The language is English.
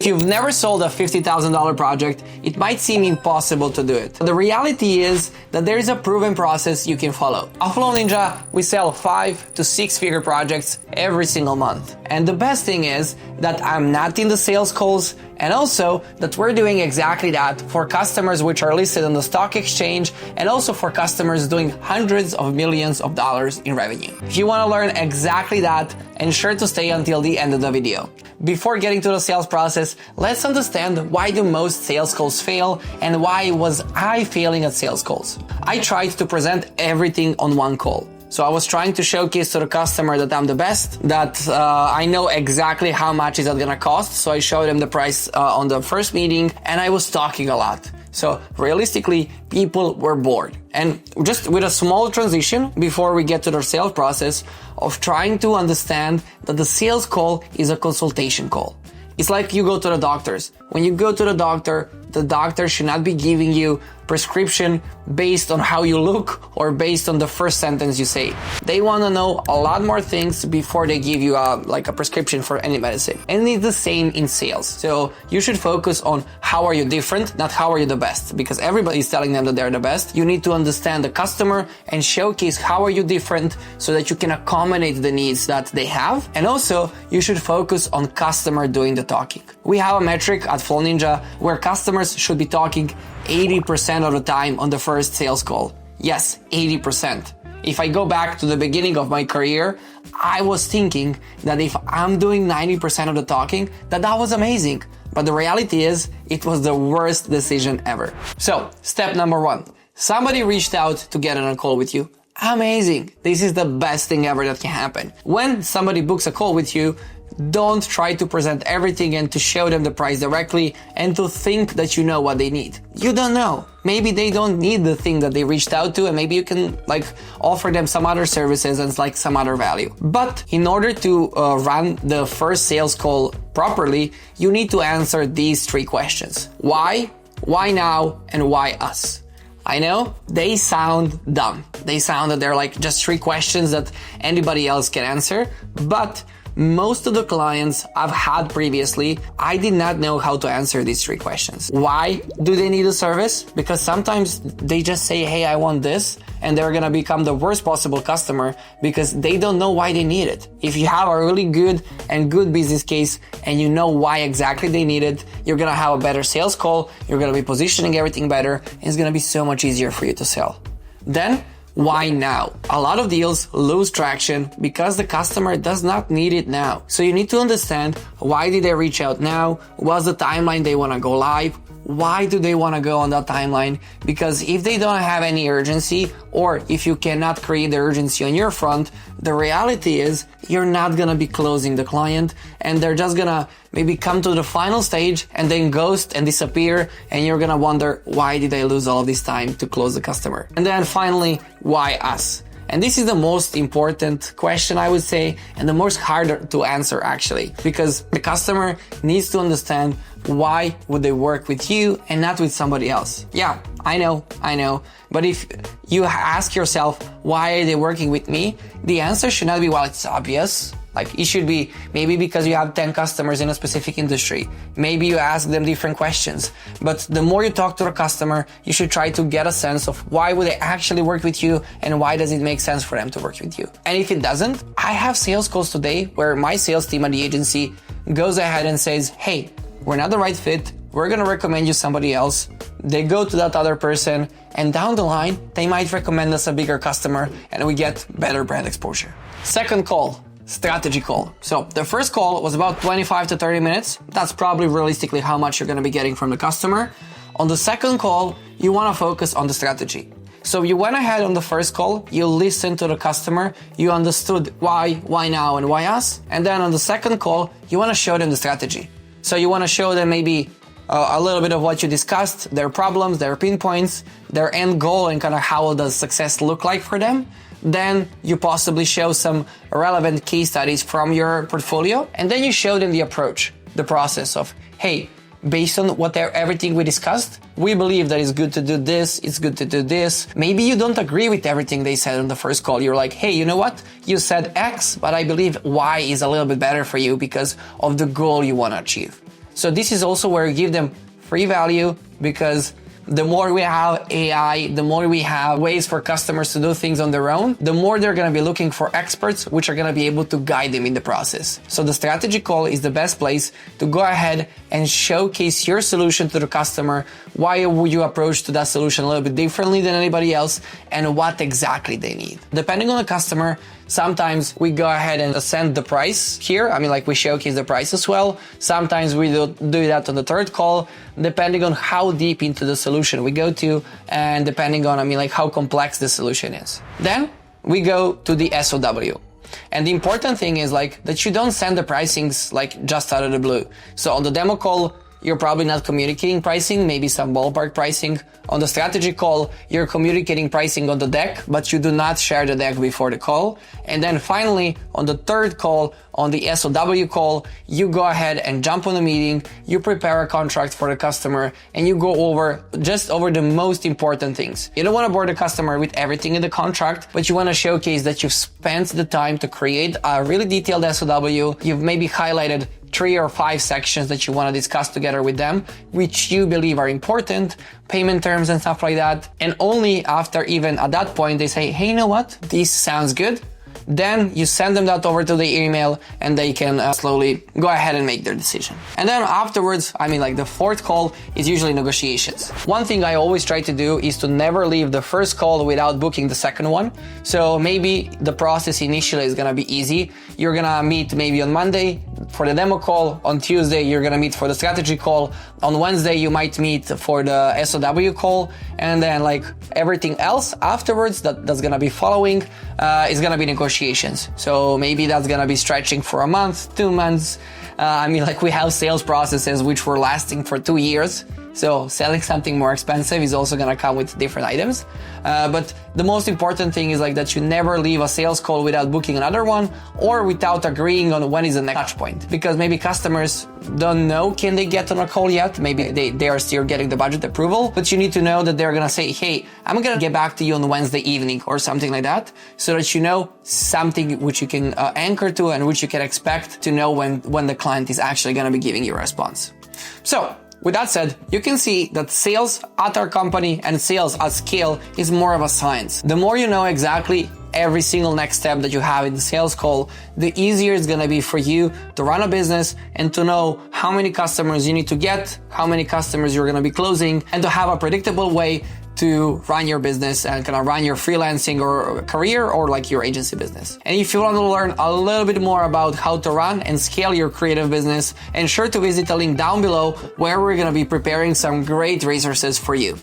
If you've never sold a $50,000 project, it might seem impossible to do it. The reality is that there is a proven process you can follow. At Flow Ninja, we sell 5 to 6 figure projects every single month. And the best thing is that I'm not in the sales calls, and also that we're doing exactly that for customers which are listed on the stock exchange, and also for customers doing hundreds of millions of dollars in revenue. If you want to learn exactly that, ensure to stay until the end of the video. Before getting to the sales process, let's understand why do most sales calls fail and why was I failing at sales calls. I tried to present everything on one call. So I was trying to showcase to the customer that I'm the best, that I know exactly how much is that gonna cost. So I showed them the price on the first meeting, and I was talking a lot. So realistically, people were bored. And just with a small transition before we get to the sales process of trying to understand that the sales call is a consultation call. It's like you go to the doctors. When you go to the doctor should not be giving you prescription based on how you look or based on the first sentence you say. They want to know a lot more things before they give you a prescription for any medicine. And it's the same in sales. So you should focus on how are you different, not how are you the best, because everybody's telling them that they're the best. You need to understand the customer and showcase how are you different so that you can accommodate the needs that they have. And also you should focus on customer doing the talking. We have a metric at Flow Ninja where customers should be talking 80% of the time on the first sales call. Yes, 80%. If I go back to the beginning of my career, I was thinking that if I'm doing 90% of the talking, that was amazing. But the reality is, it was the worst decision ever. So, step number 1. Somebody reached out to get on a call with you. Amazing. This is the best thing ever that can happen. When somebody books a call with you, don't try to present everything and to show them the price directly and to think that you know what they need. You don't know. Maybe they don't need the thing that they reached out to, and maybe you can offer them some other services and some other value. But in order to run the first sales call properly, you need to answer these 3 questions. Why now, and why us? I know they sound dumb. They sound that they're just 3 questions that anybody else can answer, but most of the clients I've had previously, I did not know how to answer these 3 questions. Why do they need a service? Because sometimes they just say, hey, I want this, and they're gonna become the worst possible customer because they don't know why they need it. If you have a really good business case and you know why exactly they need it, you're gonna have a better sales call, you're gonna be positioning everything better, and it's gonna be so much easier for you to sell. Then, why now? A lot of deals lose traction because the customer does not need it now. So you need to understand, why did they reach out now? What's the timeline they want to go live? Why do they want to go on that timeline? Because if they don't have any urgency, or if you cannot create the urgency on your front, the reality is you're not going to be closing the client, and they're just going to maybe come to the final stage and then ghost and disappear, and you're going to wonder, why did I lose all of this time to close the customer? And then finally, why us? And this is the most important question, I would say, and the most harder to answer actually, because the customer needs to understand why would they work with you and not with somebody else. Yeah, I know. But if you ask yourself, why are they working with me? The answer should not be, well, it's obvious. It should be maybe because you have 10 customers in a specific industry. Maybe you ask them different questions. But the more you talk to the customer, you should try to get a sense of why would they actually work with you and why does it make sense for them to work with you. And if it doesn't, I have sales calls today where my sales team at the agency goes ahead and says, hey, we're not the right fit. We're going to recommend you somebody else. They go to that other person, and down the line, they might recommend us a bigger customer, and we get better brand exposure. Second call. Strategy call. So the first call was about 25 to 30 minutes. That's probably realistically how much you're going to be getting from the customer. On the second call, you want to focus on the strategy. So you went ahead on the first call, you listened to the customer, you understood why now, and why us. And then on the second call, you want to show them the strategy. So you want to show them maybe a little bit of what you discussed, their problems, their pinpoints, their end goal, and how does success look like for them. Then you possibly show some relevant case studies from your portfolio, and then you show them the approach, the process of, hey, based on everything we discussed, we believe that it's good to do this, it's good to do this. Maybe you don't agree with everything they said on the first call. You're like, hey, you know what? You said X, but I believe Y is a little bit better for you because of the goal you want to achieve. So this is also where you give them free value, because the more we have AI, the more we have ways for customers to do things on their own, the more they're going to be looking for experts, which are going to be able to guide them in the process. So the strategy call is the best place to go ahead and showcase your solution to the customer. Why would you approach to that solution a little bit differently than anybody else, and what exactly they need? Depending on the customer, sometimes we go ahead and send the price here. I mean, like, we showcase the price as well. Sometimes we do that on the third call, depending on how deep into the solution we go to, and depending on, I mean, like, how complex the solution is. Then we go to the SOW. And the important thing is, like, that you don't send the pricings like just out of the blue. So on the demo call, you're probably not communicating pricing, maybe some ballpark pricing. On the strategy call, you're communicating pricing on the deck, but you do not share the deck before the call. And then finally, on the third call, on the SOW call, you go ahead and jump on a meeting, you prepare a contract for the customer, and you go over the most important things. You don't want to bore the customer with everything in the contract, but you want to showcase that you've spent the time to create a really detailed SOW. You've maybe highlighted 3 or 5 sections that you want to discuss together with them, which you believe are important, payment terms and stuff like that. And only after, even at that point, they say, hey, you know what? This sounds good. Then you send them that over to the email, and they can slowly go ahead and make their decision. And then afterwards, I mean, like, the fourth call is usually negotiations. One thing I always try to do is to never leave the first call without booking the second one. So maybe the process initially is going to be easy. You're going to meet maybe on Monday for the demo call. On Tuesday, you're going to meet for the strategy call. On Wednesday, you might meet for the SOW call. And then, like, everything else afterwards that's going to be following is going to be negotiations. So maybe that's going to be stretching for a month, 2 months. I mean, like, we have sales processes which were lasting for 2 years. So selling something more expensive is also going to come with different items. But the most important thing is, like, that you never leave a sales call without booking another one, or without agreeing on when is the next touch point. Because maybe customers don't know, can they get on a call yet? Maybe they are still getting the budget approval, but you need to know that they're going to say, hey, I'm going to get back to you on Wednesday evening or something like that, so that you know something which you can anchor to and which you can expect to know when the client is actually going to be giving you a response. So, with that said, you can see that sales at our company and sales at scale is more of a science. The more you know exactly every single next step that you have in the sales call, the easier it's going to be for you to run a business and to know how many customers you need to get, how many customers you're going to be closing, and to have a predictable way to run your business and kind of run your freelancing or career, or like your agency business. And if you want to learn a little bit more about how to run and scale your creative business, ensure to visit the link down below, where we're going to be preparing some great resources for you.